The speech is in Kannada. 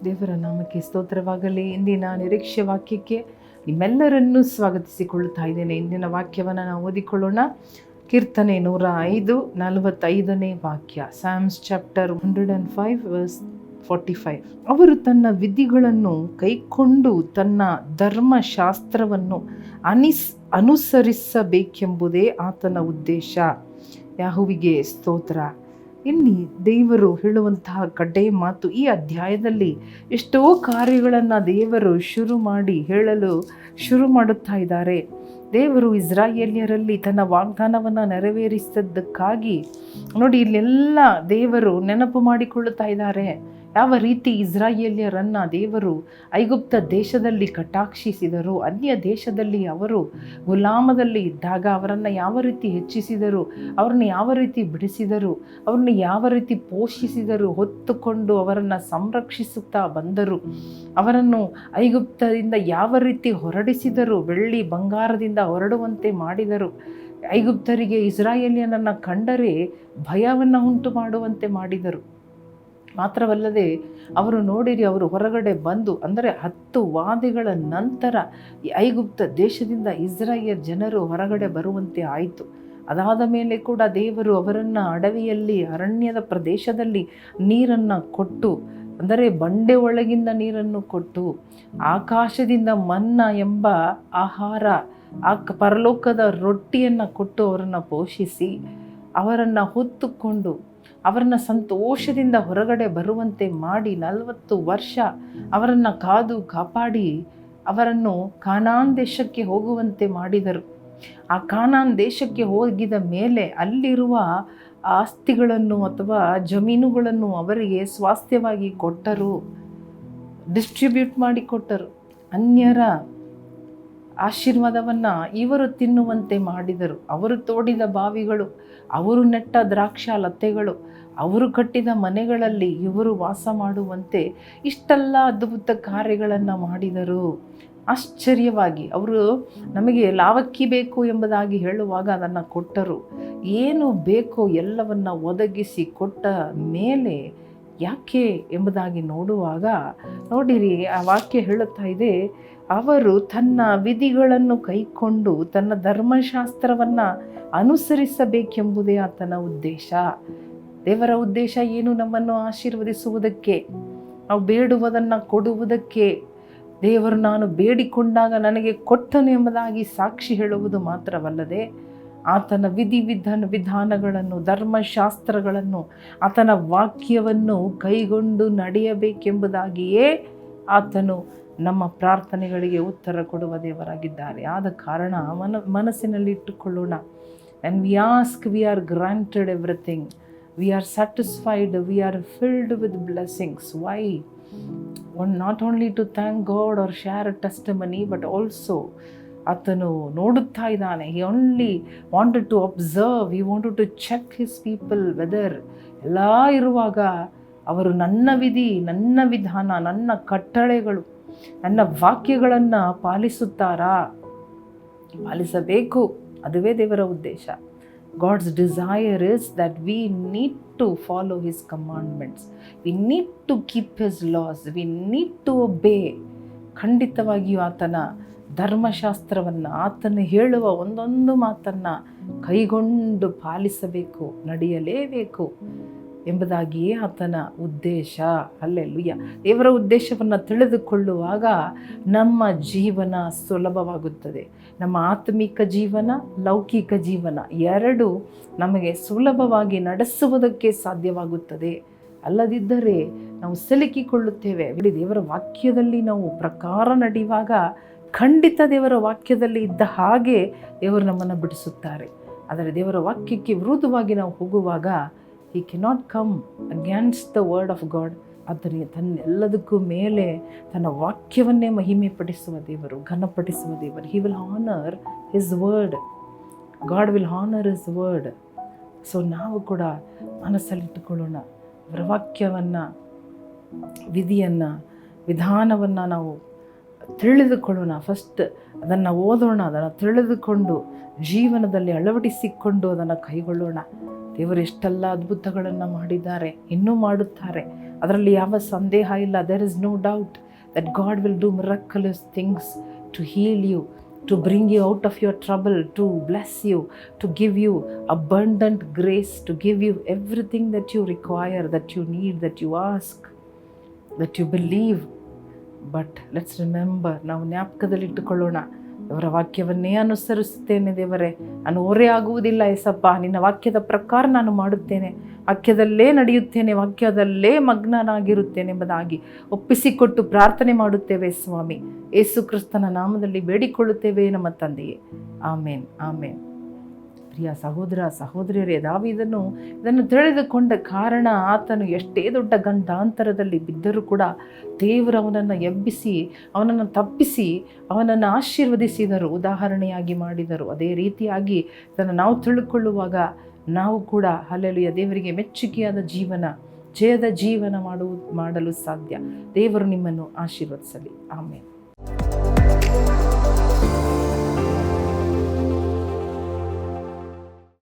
ದೇವರ ನಾಮಕ್ಕೆ ಸ್ತೋತ್ರವಾಗಲಿ. ಇಂದಿನ ನಿರೀಕ್ಷೆ ವಾಕ್ಯಕ್ಕೆ ನಿಮ್ಮೆಲ್ಲರನ್ನೂ ಸ್ವಾಗತಿಸಿಕೊಳ್ಳುತ್ತಾ ಇದ್ದೇನೆ. ಇಂದಿನ ವಾಕ್ಯವನ್ನು ನಾವು ಓದಿಕೊಳ್ಳೋಣ. ಕೀರ್ತನೆ 105:45 ವಾಕ್ಯ. Psalms chapter 105 verse 45. ಅವರು ತನ್ನ ವಿಧಿಗಳನ್ನು ಕೈಕೊಂಡು ತನ್ನ ಧರ್ಮಶಾಸ್ತ್ರವನ್ನು ಅನುಸರಿಸಬೇಕೆಂಬುದೇ ಆತನ ಉದ್ದೇಶ. ಯೆಹೋವನಿಗೆ ಸ್ತೋತ್ರ. ಇಲ್ಲಿ ದೇವರು ಹೇಳುವಂತಹ ಕಡ್ಡೆಯ ಮಾತು, ಈ ಅಧ್ಯಾಯದಲ್ಲಿ ಎಷ್ಟೋ ಕಾರ್ಯಗಳನ್ನು ದೇವರು ಹೇಳಲು ಶುರು ಮಾಡುತ್ತಾ ಇದ್ದಾರೆ. ದೇವರು ಇಸ್ರಾಯೇಲ್ಯರಲ್ಲಿ ತನ್ನ ವಾಗ್ದಾನವನ್ನು ನೆರವೇರಿಸಿದ್ದಕ್ಕಾಗಿ ನೋಡಿ, ಇಲ್ಲೆಲ್ಲ ದೇವರು ನೆನಪು ಮಾಡಿಕೊಳ್ಳುತ್ತಾ ಇದ್ದಾರೆ. ಯಾವ ರೀತಿ ಇಸ್ರಾಯೇಲ್ಯರನ್ನು ದೇವರು ಐಗುಪ್ತ ದೇಶದಲ್ಲಿ ಕಟಾಕ್ಷಿಸಿದರು, ಅನ್ಯ ದೇಶದಲ್ಲಿ ಅವರು ಗುಲಾಮದಲ್ಲಿ ಇದ್ದಾಗ ಅವರನ್ನು ಯಾವ ರೀತಿ ಹೆಚ್ಚಿಸಿದರು, ಅವ್ರನ್ನ ಯಾವ ರೀತಿ ಬಿಡಿಸಿದರು, ಅವ್ರನ್ನ ಯಾವ ರೀತಿ ಪೋಷಿಸಿದರು, ಹೊತ್ತುಕೊಂಡು ಅವರನ್ನು ಸಂರಕ್ಷಿಸುತ್ತಾ ಬಂದರು. ಅವರನ್ನು ಐಗುಪ್ತದಿಂದ ಯಾವ ರೀತಿ ಹೊರಡಿಸಿದರು, ಬೆಳ್ಳಿ ಬಂಗಾರದಿಂದ ಹೊರಡುವಂತೆ ಮಾಡಿದರು. ಐಗುಪ್ತರಿಗೆ ಇಸ್ರಾಯೇಲ್ಯನನ್ನು ಕಂಡರೆ ಭಯವನ್ನು ಉಂಟು ಮಾಡುವಂತೆ ಮಾಡಿದರು. ಮಾತ್ರವಲ್ಲದೆ ಅವರು ನೋಡಿರಿ, ಅವರು ಹೊರಗಡೆ ಬಂದು, ಅಂದರೆ 10 ವಾದಗಳ ನಂತರ ಈ ಐಗುಪ್ತ ದೇಶದಿಂದ ಇಸ್ರಾಯೇಲ್ ಜನರು ಹೊರಗಡೆ ಬರುವಂತೆ ಆಯಿತು. ಅದಾದ ಮೇಲೆ ಕೂಡ ದೇವರು ಅವರನ್ನು ಅಡವಿಯಲ್ಲಿ, ಅರಣ್ಯದ ಪ್ರದೇಶದಲ್ಲಿ ನೀರನ್ನು ಕೊಟ್ಟು, ಅಂದರೆ ಬಂಡೆ ಒಳಗಿಂದ ನೀರನ್ನು ಕೊಟ್ಟು, ಆಕಾಶದಿಂದ ಮನ್ನಾ ಎಂಬ ಆಹಾರ, ಪರಲೋಕದ ರೊಟ್ಟಿಯನ್ನು ಕೊಟ್ಟು ಅವರನ್ನು ಪೋಷಿಸಿ, ಅವರನ್ನು ಹೊತ್ತುಕೊಂಡು ಅವರನ್ನು ಸಂತೋಷದಿಂದ ಹೊರಗಡೆ ಬರುವಂತೆ ಮಾಡಿ 40 ವರ್ಷ ಅವರನ್ನು ಕಾದು ಕಾಪಾಡಿ ಅವರನ್ನು ಕಾನಾನ್ ದೇಶಕ್ಕೆ ಹೋಗುವಂತೆ ಮಾಡಿದರು. ಆ ಕಾನಾನ್ ದೇಶಕ್ಕೆ ಹೋಗಿದ ಮೇಲೆ ಅಲ್ಲಿರುವ ಆಸ್ತಿಗಳನ್ನು ಅಥವಾ ಜಮೀನುಗಳನ್ನು ಅವರಿಗೆ ಸ್ವಾಸ್ಥ್ಯವಾಗಿ ಕೊಟ್ಟರು, ಡಿಸ್ಟ್ರಿಬ್ಯೂಟ್ ಮಾಡಿಕೊಟ್ಟರು. ಅನ್ಯರ ಆಶೀರ್ವಾದವನ್ನು ಇವರು ತಿನ್ನುವಂತೆ ಮಾಡಿದರು. ಅವರು ತೋಡಿದ ಬಾವಿಗಳು, ಅವರು ನೆಟ್ಟ ದ್ರಾಕ್ಷಾ ಲತೆಗಳು, ಅವರು ಕಟ್ಟಿದ ಮನೆಗಳಲ್ಲಿ ಇವರು ವಾಸ ಮಾಡುವಂತೆ ಇಷ್ಟೆಲ್ಲ ಅದ್ಭುತ ಕಾರ್ಯಗಳನ್ನು ಮಾಡಿದರು. ಆಶ್ಚರ್ಯವಾಗಿ ಅವರು ನಮಗೆ ಲಾವಕ್ಕಿ ಬೇಕು ಎಂಬುದಾಗಿ ಹೇಳುವಾಗ ಅದನ್ನು ಕೊಟ್ಟರು. ಏನು ಬೇಕೋ ಎಲ್ಲವನ್ನು ಒದಗಿಸಿ ಕೊಟ್ಟ ಮೇಲೆ ಯಾಕೆ ಎಂಬುದಾಗಿ ನೋಡುವಾಗ ನೋಡಿರಿ, ಆ ವಾಕ್ಯ ಹೇಳುತ್ತಾ ಇದೆ, ಅವರು ತನ್ನ ವಿಧಿಗಳನ್ನು ಕೈಕೊಂಡು ತನ್ನ ಧರ್ಮಶಾಸ್ತ್ರವನ್ನು ಅನುಸರಿಸಬೇಕೆಂಬುದೇ ಆತನ ಉದ್ದೇಶ. ದೇವರ ಉದ್ದೇಶ ಏನು? ನಮ್ಮನ್ನು ಆಶೀರ್ವದಿಸುವುದಕ್ಕೆ, ನಾವು ಬೇಡುವುದನ್ನು ಕೊಡುವುದಕ್ಕೆ. ದೇವರು ನಾನು ಬೇಡಿಕೊಂಡಾಗ ನನಗೆ ಕೊಟ್ಟನು ಎಂಬುದಾಗಿ ಸಾಕ್ಷಿ ಹೇಳುವುದು ಮಾತ್ರವಲ್ಲದೆ, ಆತನ ವಿಧಾನಗಳನ್ನು, ಧರ್ಮಶಾಸ್ತ್ರಗಳನ್ನು, ಆತನ ವಾಕ್ಯವನ್ನು ಕೈಗೊಂಡು ನಡೆಯಬೇಕೆಂಬುದಾಗಿಯೇ ಆತನು ನಮ್ಮ ಪ್ರಾರ್ಥನೆಗಳಿಗೆ ಉತ್ತರ ಕೊಡುವ ದೇವರಾಗಿದ್ದಾರೆ. ಆದ ಕಾರಣ ಮನಸ್ಸಿನಲ್ಲಿ ಇಟ್ಟುಕೊಳ್ಳೋಣ. And we ask, we are granted everything. We are satisfied. We are filled with blessings. Why? Not only to thank God or share a testimony, but also ಆತನು ನೋಡುತ್ತಾ ಇದ್ದಾನೆ. He only wanted to observe. He wanted to check his people whether ಎಲ್ಲ ಇರುವಾಗ ಅವರು ನನ್ನ ವಿಧಿ, ನನ್ನ ವಿಧಾನ, ನನ್ನ ಕಟ್ಟಳೆಗಳು, ನನ್ನ ವಾಕ್ಯಗಳನ್ನು ಪಾಲಿಸುತ್ತಾರಾ? ಪಾಲಿಸಬೇಕು. ಅದುವೇ ದೇವರ ಉದ್ದೇಶ. God's desire is that we need to follow His commandments. We need to keep His laws. We need to obey. ಖಂಡಿತವಾಗಿಯೂ ಆತನ ಧರ್ಮಶಾಸ್ತ್ರವನ್ನು, ಆತನು ಹೇಳುವ ಒಂದೊಂದು ಮಾತನ್ನು ಕೈಗೊಂಡು ಪಾಲಿಸಬೇಕು, ನಡೆಯಲೇಬೇಕು ಎಂಬುದಾಗಿಯೇ ಆತನ ಉದ್ದೇಶ. ಹಲ್ಲೆಲೂಯಾ. ದೇವರ ಉದ್ದೇಶವನ್ನು ತಿಳಿದುಕೊಳ್ಳುವಾಗ ನಮ್ಮ ಜೀವನ ಸುಲಭವಾಗುತ್ತದೆ. ನಮ್ಮ ಆತ್ಮಿಕ ಜೀವನ, ಲೌಕಿಕ ಜೀವನ ಎರಡೂ ನಮಗೆ ಸುಲಭವಾಗಿ ನಡೆಸುವುದಕ್ಕೆ ಸಾಧ್ಯವಾಗುತ್ತದೆ. ಅಲ್ಲದಿದ್ದರೆ ನಾವು ಸಿಲುಕಿಕೊಳ್ಳುತ್ತೇವೆ. ದೇವರ ವಾಕ್ಯದಲ್ಲಿ ನಾವು ಪ್ರಕಾರ ನಡೆಯುವಾಗ ಖಂಡಿತ ದೇವರ ವಾಕ್ಯದಲ್ಲಿ ಇದ್ದ ಹಾಗೆ ದೇವರು ನಮ್ಮನ್ನು ಬಿಡಿಸುತ್ತಾರೆ. ಆದರೆ ದೇವರ ವಾಕ್ಯಕ್ಕೆ ವಿರುದ್ಧವಾಗಿ ನಾವು ಹೋಗುವಾಗ He cannot come against the word of God. ಆದ್ದರಿಂದ ತನ್ನೆಲ್ಲದಕ್ಕೂ ಮೇಲೆ ತನ್ನ ವಾಕ್ಯವನ್ನೇ ಮಹಿಮೆ ಪಡಿಸುವ ದೇವರು, ಘನಪಡಿಸುವ ದೇವರು. He will honor His word. God will honor His word. So ನಾವು ಕೂಡ ಮನಸ್ಸಲ್ಲಿಟ್ಟುಕೊಳ್ಳೋಣ, ಅವರ ವಾಕ್ಯವನ್ನು, ವಿಧಿಯನ್ನು, ವಿಧಾನವನ್ನು ನಾವು ತಿಳಿದುಕೊಳ್ಳೋಣ. ಫಸ್ಟ್ ಅದನ್ನು ಓದೋಣ, ಅದನ್ನು ತಿಳಿದುಕೊಂಡು ಜೀವನದಲ್ಲಿ ಅಳವಡಿಸಿಕೊಂಡು ಅದನ್ನು ಕೈಗೊಳ್ಳೋಣ. ದೇವರು ಎಷ್ಟೆಲ್ಲ ಅದ್ಭುತಗಳನ್ನು ಮಾಡಿದ್ದಾರೆ, ಇನ್ನೂ ಮಾಡುತ್ತಾರೆ. ಅದರಲ್ಲಿ ಯಾವ ಸಂದೇಹ ಇಲ್ಲ. There is no doubt that God will do miraculous things to heal you, to bring you out of your trouble, to bless you, to give you abundant grace, to give you everything that you require, that you need, that you ask, that you believe. But let's remember, ನಾವು ಜ್ಞಾಪಕದಲ್ಲಿಟ್ಟುಕೊಳ್ಳೋಣ, ಅವರ ವಾಕ್ಯವನ್ನೇ ಅನುಸರಿಸುತ್ತೇನೆ ದೇವರೇ, ನಾನು ಓರೆ ಆಗುವುದಿಲ್ಲ ಏಸಪ್ಪ, ನಿನ್ನ ವಾಕ್ಯದ ಪ್ರಕಾರ ನಾನು ಮಾಡುತ್ತೇನೆ, ವಾಕ್ಯದಲ್ಲೇ ನಡೆಯುತ್ತೇನೆ, ವಾಕ್ಯದಲ್ಲೇ ಮಗ್ನನಾಗಿರುತ್ತೇನೆ ಎಂಬುದಾಗಿ ಒಪ್ಪಿಸಿಕೊಟ್ಟು ಪ್ರಾರ್ಥನೆ ಮಾಡುತ್ತೇವೆ ಸ್ವಾಮಿ. ಯೇಸು ಕ್ರಿಸ್ತನ ನಾಮದಲ್ಲಿ ಬೇಡಿಕೊಳ್ಳುತ್ತೇವೆ ನಮ್ಮ ತಂದೆಯೇ, ಆಮೇನ್, ಆಮೇನ್. ಪ್ರಿಯ ಸಹೋದರ ಸಹೋದರಿಯರೇ, ಇದನ್ನು ತಿಳಿದುಕೊಂಡ ಕಾರಣ ಆತನು ಎಷ್ಟೇ ದೊಡ್ಡ ಗಂಡಾಂತರದಲ್ಲಿ ಬಿದ್ದರೂ ಕೂಡ ದೇವರು ಅವನನ್ನು ಎಬ್ಬಿಸಿ, ಅವನನ್ನು ತಪ್ಪಿಸಿ, ಅವನನ್ನು ಆಶೀರ್ವದಿಸಿದರು, ಉದಾಹರಣೆಯಾಗಿ ಮಾಡಿದರು. ಅದೇ ರೀತಿಯಾಗಿ ಇದನ್ನು ನಾವು ತಿಳ್ಕೊಳ್ಳುವಾಗ ನಾವು ಕೂಡ ಹಲ್ಲೆಲೂಯ ದೇವರಿಗೆ ಮೆಚ್ಚುಗೆಯಾದ ಜೀವನ, ಜಯದ ಜೀವನ ಮಾಡಲು ಸಾಧ್ಯ. ದೇವರು ನಿಮ್ಮನ್ನು ಆಶೀರ್ವದಿಸಲಿ. ಆಮೇನ್.